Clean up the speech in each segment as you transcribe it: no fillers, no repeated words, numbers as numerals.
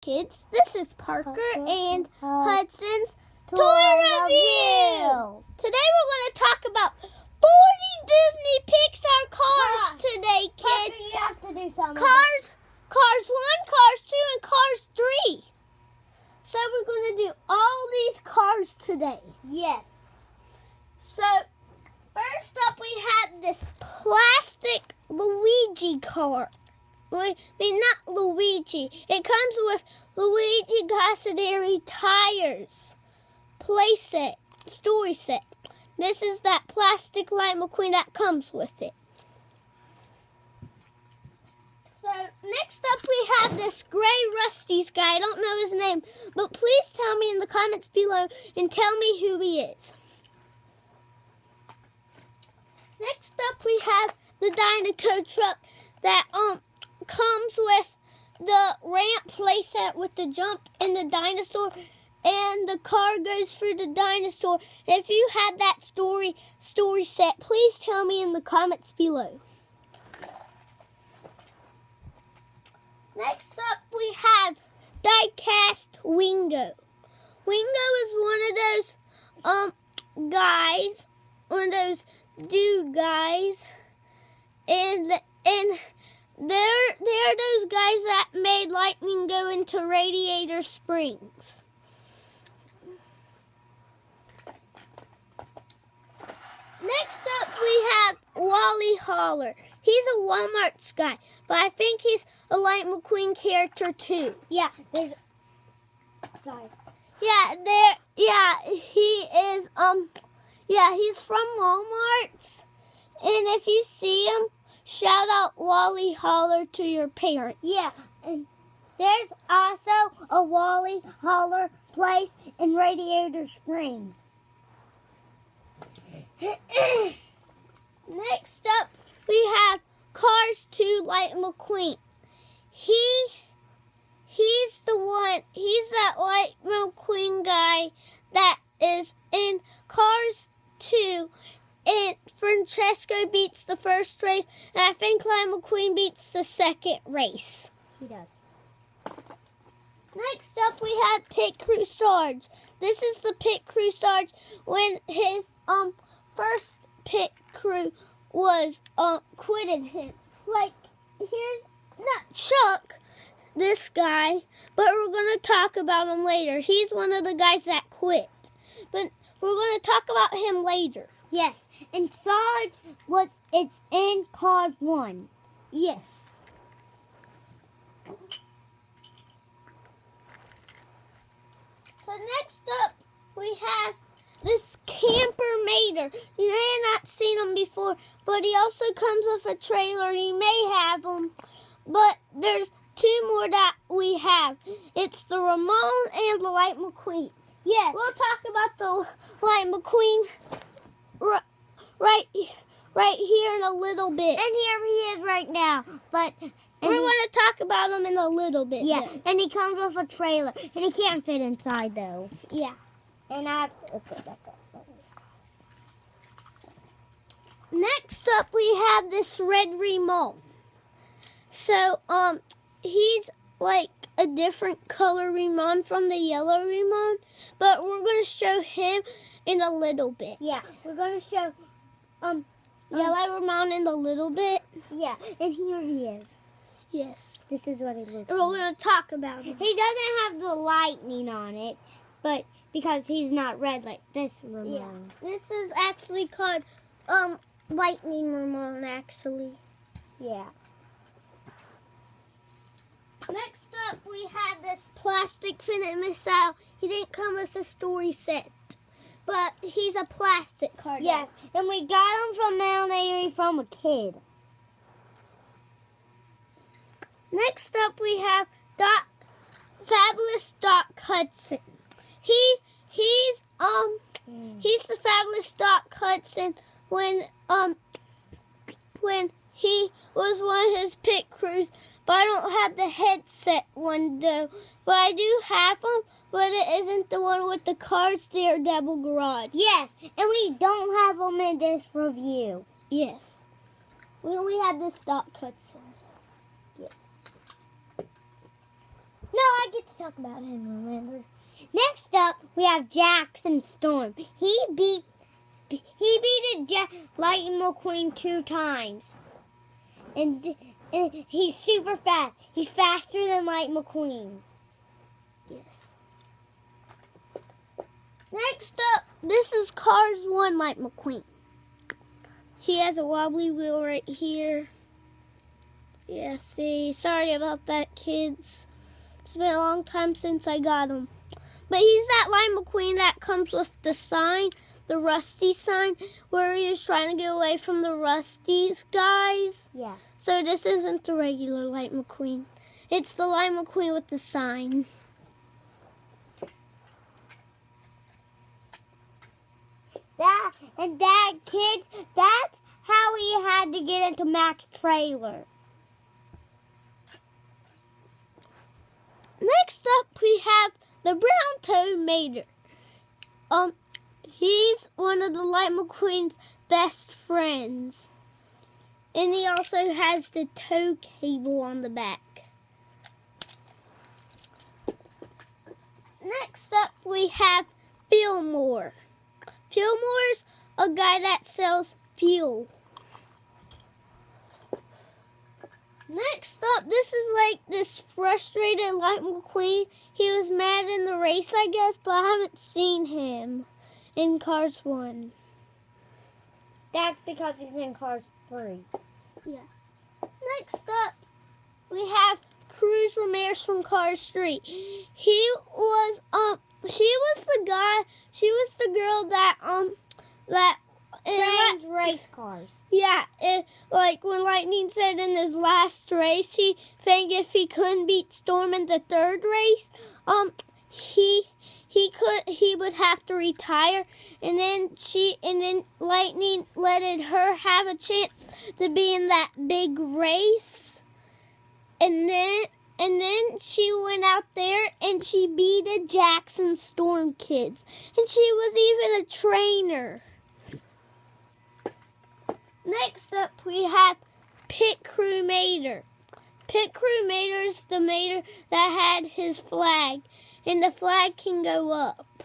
Kids, this is Parker and Hudson's Toy Review. Today we're going to talk about 40 Disney Pixar cars today, kids. Parker, you have to do something. Cars 1, Cars 2, and Cars 3. So we're going to do all these cars today. Yes. So first up we have this plastic Luigi car. I mean, not Luigi. It comes with Luigi Gassaderi tires, play set, story set. This is that plastic Lightning McQueen that comes with it. So next up we have this gray rusty guy. I don't know his name, but please tell me in the comments below and tell me who he is. Next up we have the Dynaco truck that comes with the ramp playset with the jump and the dinosaur, and the car goes through the dinosaur. If you had that story set, please tell me in the comments below. Next up we have die-cast Wingo. Wingo is one of those guys, one of those dude guys, and they're those guys that made Lightning go into Radiator Springs. Next up we have Wally Holler. He's a Walmart guy, but I think he's a Lightning McQueen character too. Yeah, there's... Sorry. He is, he's from Walmart. And if you see him, shout out Wally Holler to your parents. Yeah, and there's also a Wally Holler place in Radiator Springs. Next up, we have Cars 2 Lightning McQueen. He's that Lightning McQueen guy that is in Cars 2. And Francesco beats the first race, and I think Lightning McQueen beats the second race. He does. Next up, we have Pit Crew Sarge. This is the Pit Crew Sarge when his first pit crew was quitted him. Like, here's not Chuck, this guy, but we're going to talk about him later. He's one of the guys that quit, but we're going to talk about him later. Yes, and Sarge it's in Card 1. Yes. So next up, we have this Camper Mater. You may have not seen him before, but he also comes with a trailer. You may have him, but there's two more that we have. It's the Ramon and the Lightning McQueen. Yes. We'll talk about the Lightning McQueen right here in a little bit. And here he is right now. But we're going to talk about him in a little bit. Yeah, though. and he comes with a trailer. And he can't fit inside, though. Yeah. And I have to put that up. Next up, we have this red Ramon. So, he's like a different color Ramon from the yellow Ramon, but we're going to show him in a little bit. Yeah, we're going to show yellow Ramon in a little bit. Yeah, and here he is. Yes. This is what he looks like. And we're going to talk about him. He doesn't have the lightning on it, but because he's not red like this Ramon. Yeah. This is actually called Lightning Ramon, actually. Yeah. Next up, we have this plastic Finite Missile. He didn't come with a story set, but he's a plastic car. Yes, and we got him from Mount Airy from a kid. Next up, we have Fabulous Doc Hudson. He's the Fabulous Doc Hudson when he was one of his pit crews. But I don't have the headset one though. But I do have him, but it isn't the one with the Cars Daredevil garage. Yes, and we don't have him in this review. Yes. We only had this Doc Hudson. Yes. No, I get to talk about him, remember? Next up, we have Jackson Storm. He beat Lightning McQueen 2 times. And he's super fast. He's faster than Lightning McQueen. Yes. Next up, this is Cars 1 Lightning McQueen. He has a wobbly wheel right here. Yeah, see, sorry about that, kids. It's been a long time since I got him. But he's that Lightning McQueen that comes with the sign, the Rusty sign, where he was trying to get away from the Rusties guys. Yeah. So this isn't the regular Lightning McQueen. It's the Lightning McQueen with the sign. Kids, that's how he had to get into Mac's trailer. Next up, we have the Brown Toad Mater. He's one of the Lightning McQueen's best friends. And he also has the tow cable on the back. Next up, we have Fillmore. Fillmore's a guy that sells fuel. Next up, this is like this frustrated Lightning McQueen. He was mad in the race, I guess, but I haven't seen him in Cars 1. That's because he's in Cars 3. Yeah. Next up, we have Cruz Ramirez from Cars 3. She was the girl that Trains race cars. Yeah, like when Lightning said in his last race, he think if he couldn't beat Storm in the third race, he would have to retire, and then Lightning let her have a chance to be in that big race, and then she went out there and she beat the Jackson Storm kids, and she was even a trainer. Next up, we have Pit Crew Mater. Pit Crew Mater is the Mater that had his flag, and the flag can go up,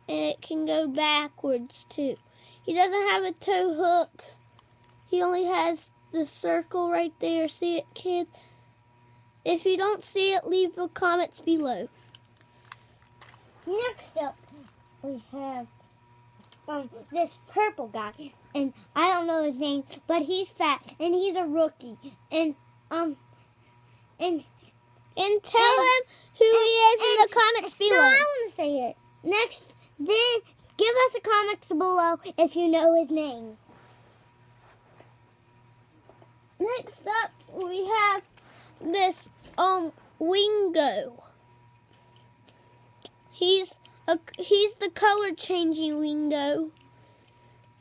and it can go backwards too. He doesn't have a tow hook. He only has the circle right there. See it, kids? If you don't see it, leave the comments below. Next up, we have this purple guy, and I don't know his name, but he's fat and he's a rookie, and tell him who he is in the comments below. No, I want to say it. Next, then give us a comment below if you know his name. Next up, we have this Wingo. He's the color changing Wingo.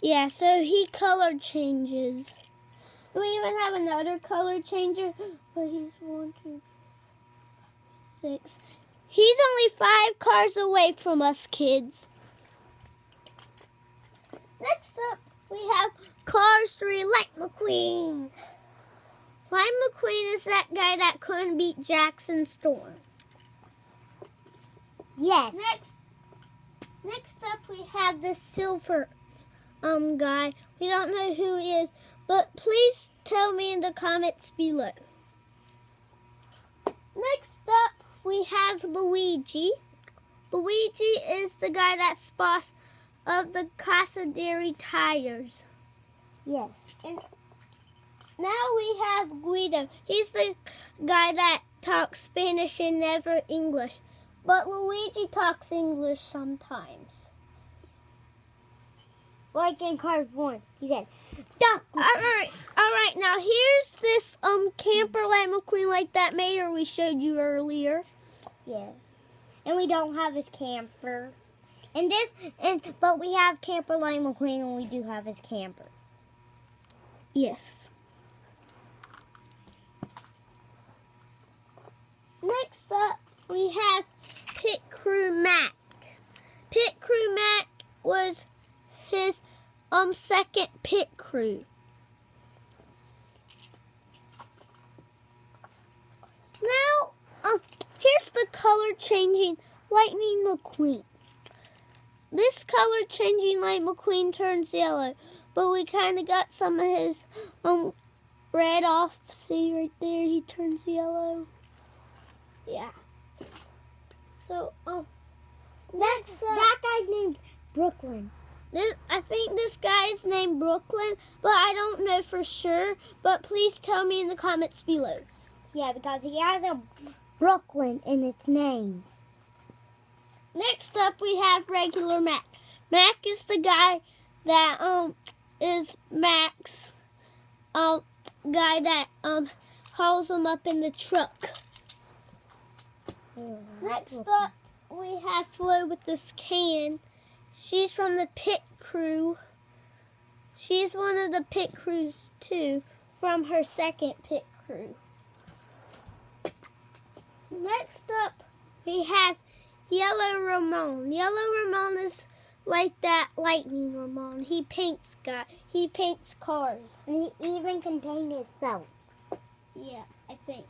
Yeah, so he color changes. We even have another color changer, but he's 1, 2, 3, 6. He's only 5 cars away from us, kids. Next up, we have Cars 3 Lightning McQueen. Lightning McQueen is that guy that couldn't beat Jackson Storm. Yes. Next up, we have this silver guy. We don't know who he is, but please tell me in the comments below. Next up, we have Luigi. Luigi is the guy that's boss of the Casa Dairy Tires. Yes. And now we have Guido. He's the guy that talks Spanish and never English. But Luigi talks English sometimes. Like in Cars 1, he said, "Duck." All right. Now here's this camper Lightning McQueen like that mayor we showed you earlier. Yeah. And we don't have his camper. But we have camper Lightning McQueen, and we do have his camper. Yes. Next up, we have Pit Crew Mac. Pit Crew Mac was his second pit crew. Now color-changing Lightning McQueen. This color-changing Light McQueen turns yellow, but we kind of got some of his red off. See right there, he turns yellow. Yeah. So, next up, that guy's name's Brooklyn. I think this guy is named Brooklyn, but I don't know for sure. But please tell me in the comments below. Yeah, because he has a Brooklyn in its name. Next up, we have regular Mac. Mac is the guy that is Mac's guy that hauls him up in the truck. Next up, we have Flo with this can. She's from the pit crew. She's one of the pit crews too, from her second pit crew. Next up, we have Yellow Ramon. Yellow Ramon is like that Lightning Ramon. He paints cars. And he even contained himself. Yeah, I think.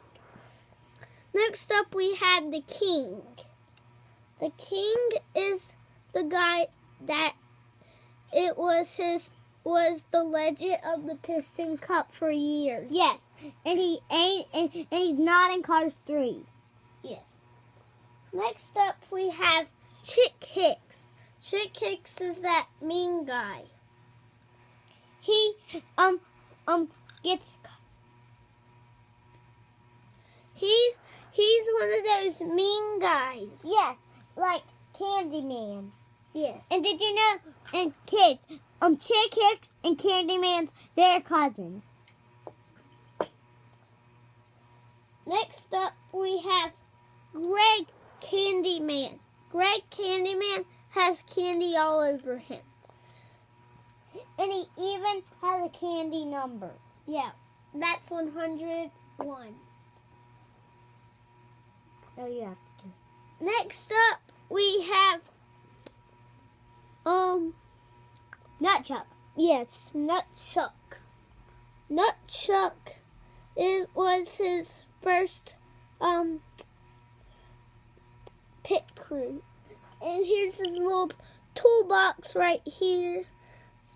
Next up, we have the King. The King is the guy that was the legend of the Piston Cup for years. Yes, and he's not in Cars 3. Yes. Next up, we have Chick Hicks. Chick Hicks is that mean guy. He gets. He's one of those mean guys. Yes, like Candyman. Yes. And did you know? And kids, Chick Hicks and Candyman's they're cousins. Next up, we have Greg Candyman. Greg Candyman has candy all over him. And he even has a candy number. Yeah, that's 101. Oh, you have to. Next up, we have Nutchuck. yes, Nutchuck. Nutchuck was his first pit crew. And here's his little toolbox right here.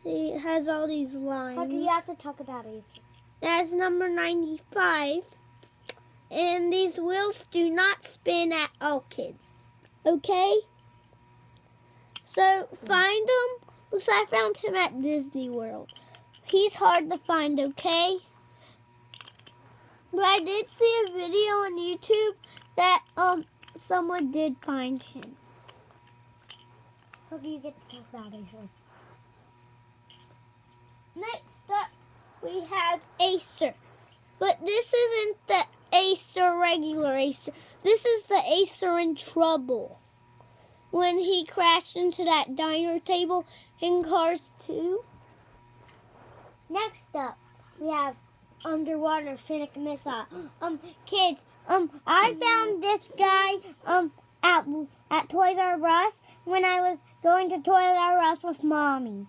See, it has all these lines. Okay, you have to talk about Easter. That's number 95. And these wheels do not spin at all, kids. Okay? So, find him. Looks like I found him at Disney World. He's hard to find, okay? But I did see a video on YouTube that someone did find him. Okay, you get to talk about Easter. Next up, we have Acer. But this isn't the Acer regular Acer. This is the Acer in trouble. When he crashed into that diner table in Cars 2. Next up, we have underwater Finnick missile. Kids, I found this guy at Toys R Us when I was going to Toys R Us with Mommy.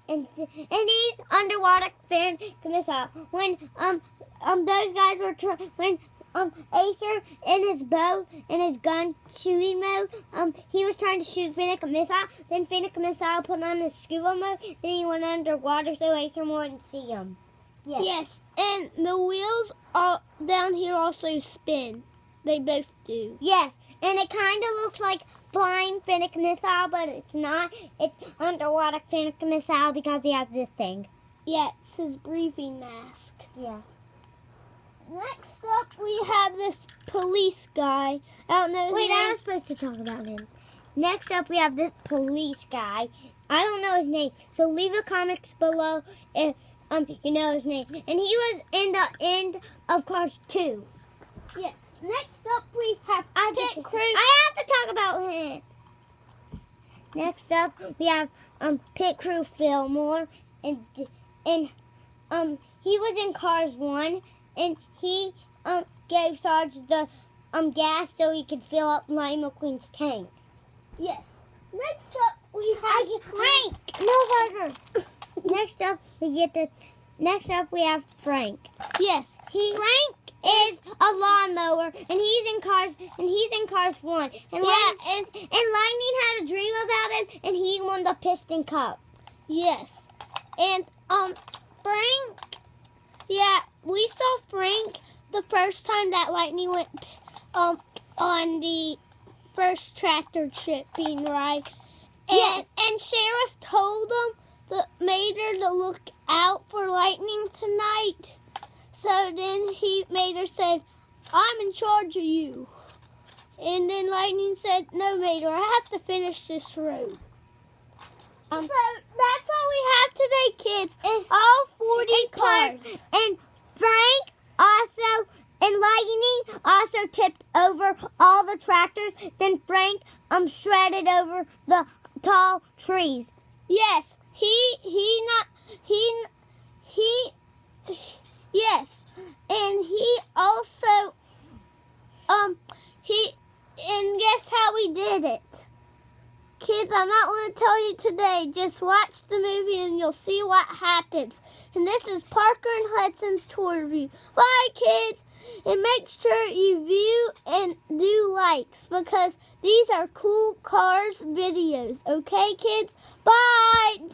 And he's underwater Finnick missile. When those guys were when Acer in his boat in his gun shooting mode, he was trying to shoot Finnick missile. Then Finnick missile put on his scuba mode. Then he went underwater so Acer wouldn't see him. Yes, and the wheels down here also spin. They both do. Yes, and it kind of looks like flying Finnick missile, but it's not. It's underwater Finnick missile because he has this thing. Yeah, it's his breathing mask. Yeah. Next up, we have this police guy. I don't know his Wait, name. I was supposed to talk about him. Next up, we have this police guy. I don't know his name, so leave a comments below if you know his name. And he was in the end of Cars 2. Yes. Next up, we have Pit Crew. I have to talk about him. Next up, we have Pit Crew Fillmore, and he was in Cars 1, and he gave Sarge the gas so he could fill up Lightning McQueen's tank. Yes. Next up, we have Frank. No burger. Next up, we have Frank. Yes. Frank is a lawnmower, and he's in Cars 1. And Lightning had a dream about him, and he won the Piston Cup. Yes. And Frank, we saw Frank the first time that Lightning went on the first tractor chipping ride. And Sheriff told him, Mater, to look out for Lightning tonight. So then Mater said, I'm in charge of you. And then Lightning said, no, Mater, I have to finish this road. So that's all we have today, kids. And all 40 cars. And Frank and Lightning also tipped over all the tractors. Then Frank shredded over the tall trees. Yes, yes, and he also and guess how we did it? Kids, I'm not going to tell you today. Just watch the movie and you'll see what happens. And this is Parker and Hudson's tour review. Bye, kids. And make sure you view and do likes because these are cool cars videos. Okay, kids? Bye.